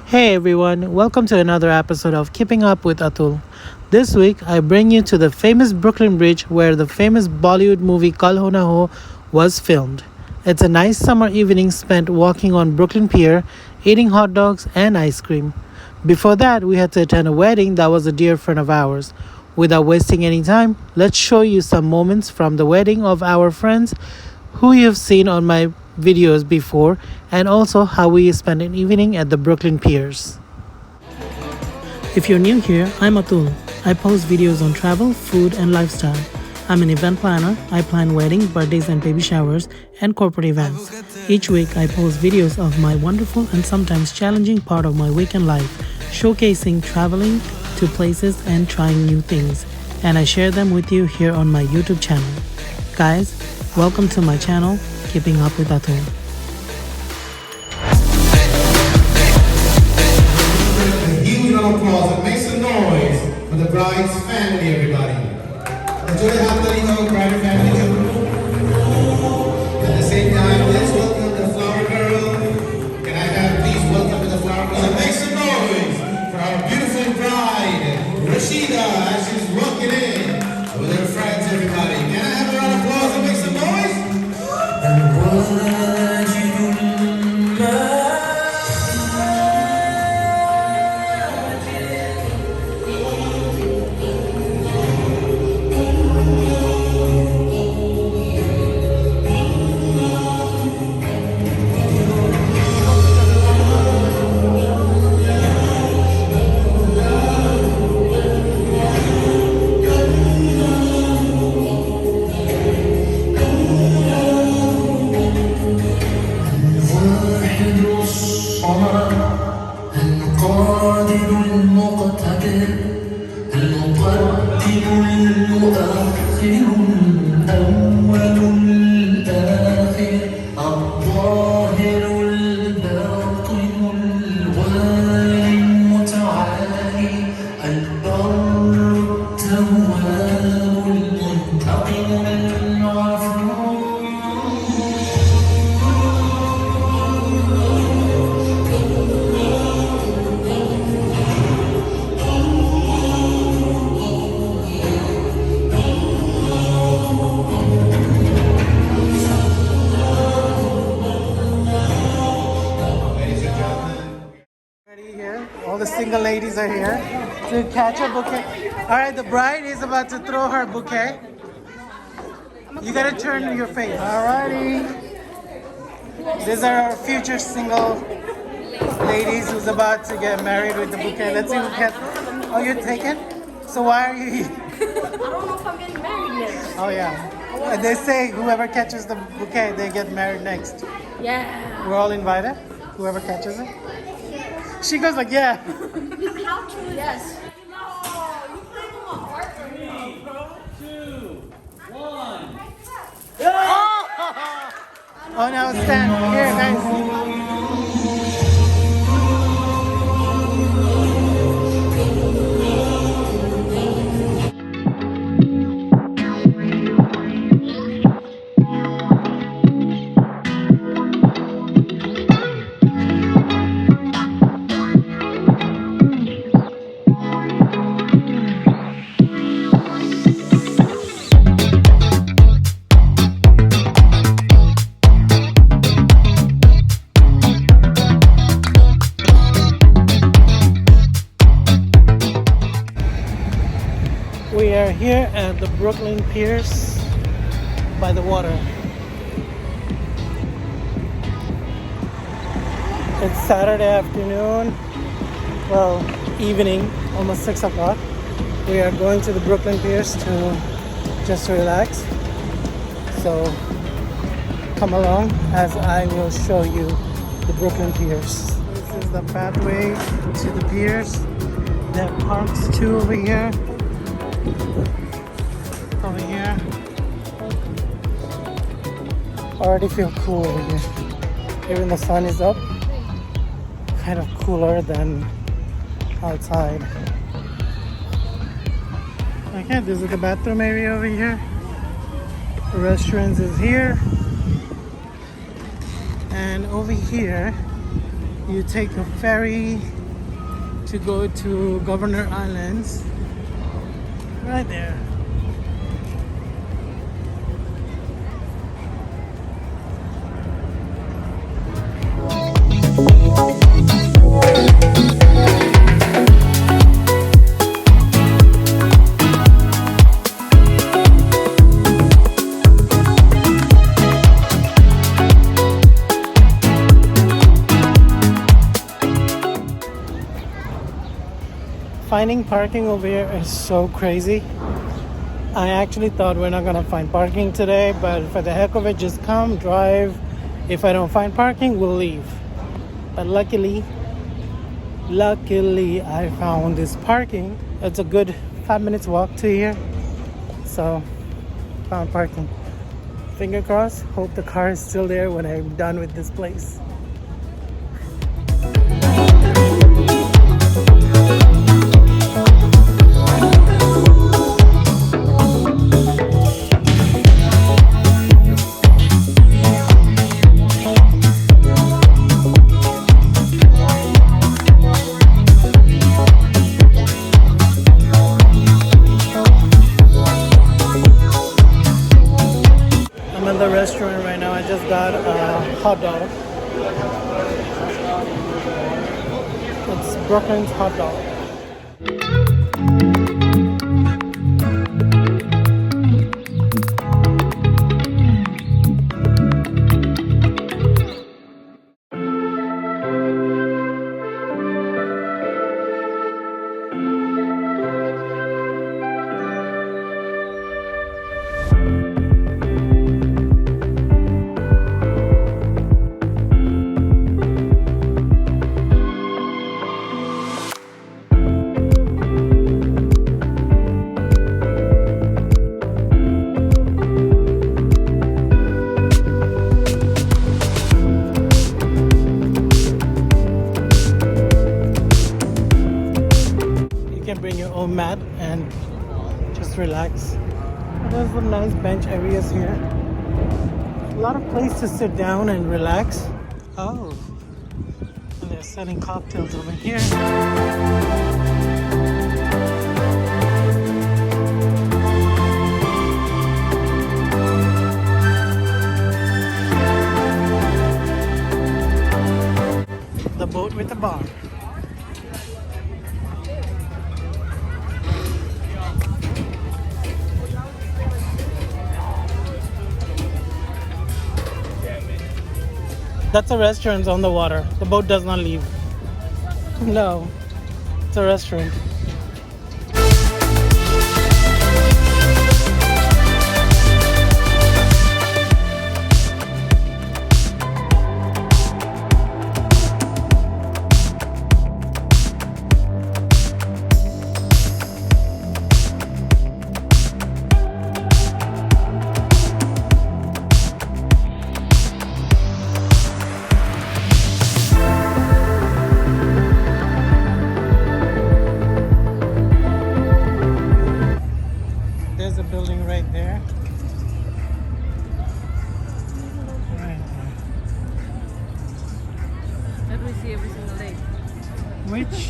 Hey everyone, welcome to another episode of Keeping Up with Atul. This week I bring you to the famous Brooklyn Bridge where the famous Bollywood movie Kal Ho Na Ho was filmed. It's a nice summer evening spent walking on Brooklyn Pier, eating hot dogs and ice cream. Before that, we had to attend a wedding that was a dear friend of ours. Without wasting any time, let's show you some moments from the wedding of our friends who you've seen on my videos before, and also how we spend an evening at the Brooklyn Piers. If you're new here, I'm Atul. I post videos on travel, food, and lifestyle. I'm an event planner. I plan weddings, birthdays, and baby showers, and corporate events. Each week, I post videos of my wonderful and sometimes challenging part of my weekend life, showcasing traveling to places and trying new things. And I share them with you here on my YouTube channel. Guys, welcome to my channel, Keeping Up with Atul. A huge round of applause and make some noise for the bride's family, everybody. Enjoy the happy bride family. At the same time, let's welcome the flower girl. Can I have please welcome the flower girl and make some noise for our beautiful bride, Rashida, as she's walking in with her friends, everybody. Can I have a round of applause and make some noise? All the single ladies are here to catch a bouquet. All right, the bride is about to throw her bouquet. You gotta turn your face. All righty. These are our future single ladies who's about to get married with the bouquet. Let's see who can. Oh, you're taken? So why are you here? I don't know if I'm getting married yet. Oh yeah. And they say whoever catches the bouquet, they get married next. Yeah. We're all invited. Whoever catches it. She goes like, yeah. How true is yes. Oh no, stand here, guys. We are here at the Brooklyn Piers by the water. It's Saturday afternoon, well, evening, almost 6 o'clock. We are going to the Brooklyn Piers to just relax. So come along as I will show you the Brooklyn Piers. This is the pathway to the piers. There are parks too over here. Over here. Already feel cool over here. Even the sun is up. Kind of cooler than outside. Okay, this is the bathroom area over here. The restaurants is here. And over here, you take a ferry to go to Governor Islands. Right there. Finding parking over here is so crazy. I actually thought we're not gonna find parking today, but for the heck of it, just come, drive. If I don't find parking, we'll leave. But luckily, I found this parking. It's a good 5 minutes walk to here. So, found parking. Finger crossed, hope the car is still there when I'm done with this place. The restaurant right now. I just got a hot dog. It's Brooklyn's hot dog. Bring your own mat and just relax. There's some nice bench areas here. A lot of place to sit down and relax. Oh, and they're selling cocktails over here. The boat with the bar. That's a restaurant on the water. The boat does not leave. No, it's a restaurant. There's a building right there. Right there. That we see every single day. Which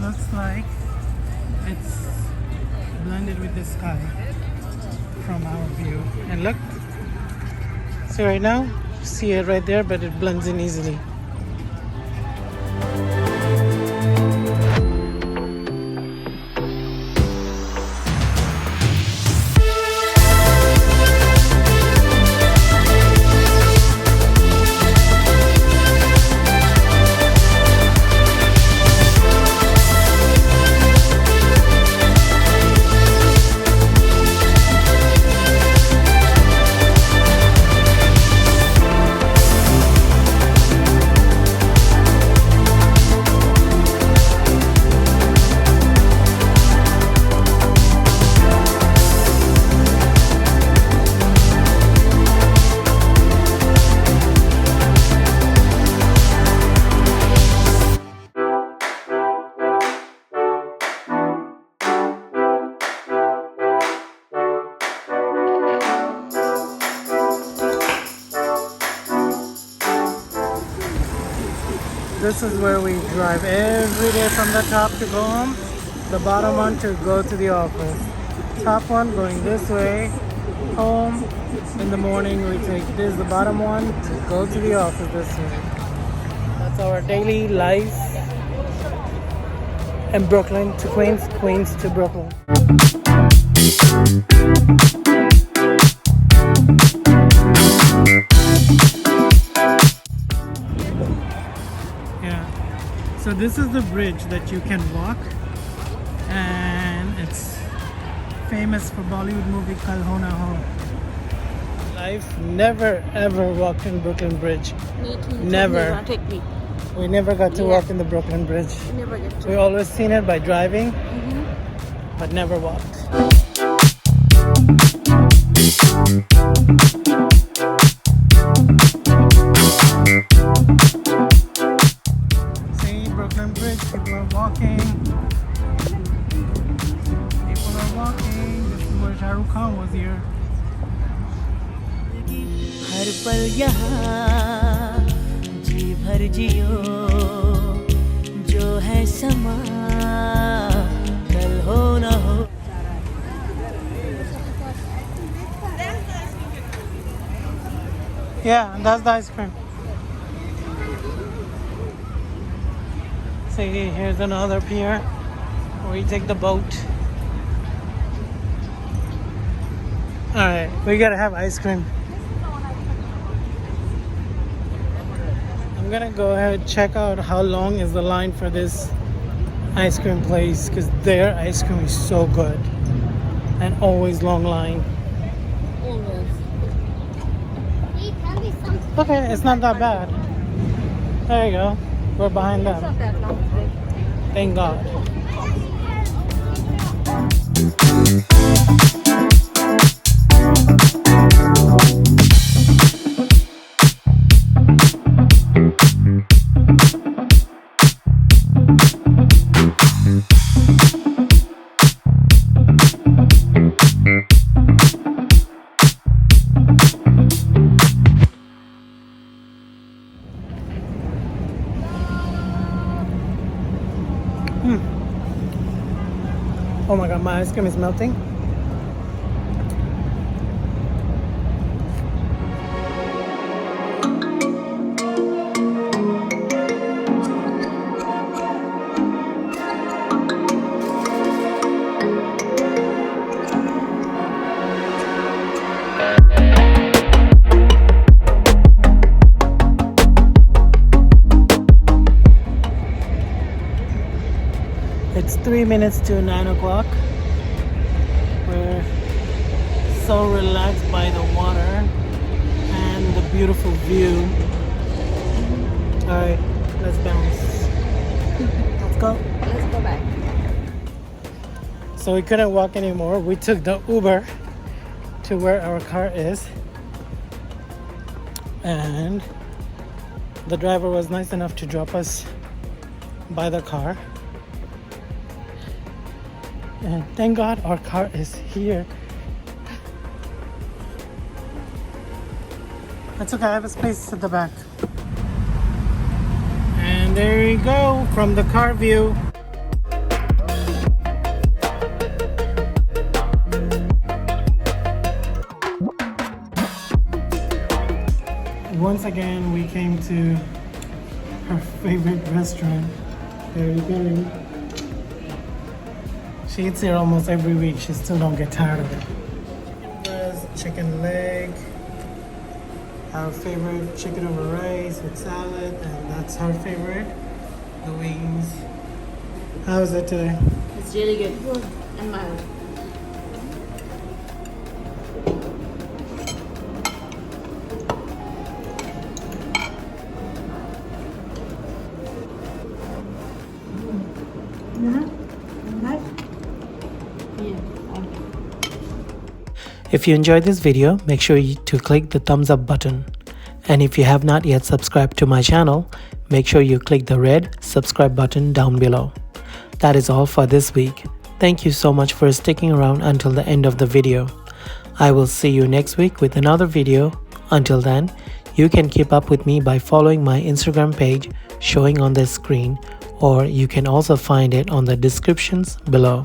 looks like it's blended with the sky from our view. And look, see right now, see it right there, but it blends in easily. This is where we drive every day from the top to go home, the bottom one to go to the office. Top one going this way, home. In the morning we take this, the bottom one, to go to the office this way. That's our daily life in Brooklyn to Queens, Queens to Brooklyn. Yeah, so this is the bridge that you can walk, and it's famous for Bollywood movie Kal Ho Na Ho. I've never ever walked in Brooklyn Bridge. Me too. Never. Take me. We never got to Yeah. walk in the Brooklyn Bridge. Never get to. We always seen it by driving, but never walked. See, Brooklyn Bridge, people are walking. People are walking. This is where Shah Rukh Khan was here. हर पल यहाँ जी भर जियो जो है समा कल हो न हो. Yeah, that's the ice cream. See, here's another pier where you take the boat. Alright, we gotta have ice cream. I'm gonna go ahead and check out how long is the line for this ice cream place, because their ice cream is so good and always long line. Always. Okay, it's not that bad. There you go. We're behind It's them. not that long today. Thank God. Oh my God, my ice cream is melting. It's 3 minutes to 9 o'clock. We're so relaxed by the water and the beautiful view. Alright, let's bounce. Let's go. Let's go back. So we couldn't walk anymore. We took the Uber to where our car is. And the driver was nice enough to drop us by the car. And thank God our car is here. That's okay, I have a space at the back. And there you go, from the car view. Once again, we came to her favorite restaurant. There you go. She eats here almost every week. She still don't get tired of it. Breast, chicken leg, our favorite chicken over rice with salad, and that's her favorite, the wings. How is it today? It's really good. Good and mild. If you enjoyed this video, make sure to click the thumbs up button. And if you have not yet subscribed to my channel, make sure you click the red subscribe button down below. That is all for this week. Thank you so much for sticking around until the end of the video. I will see you next week with another video. Until then, You can keep up with me by following my Instagram page showing on the screen, or you can also find it on the descriptions below.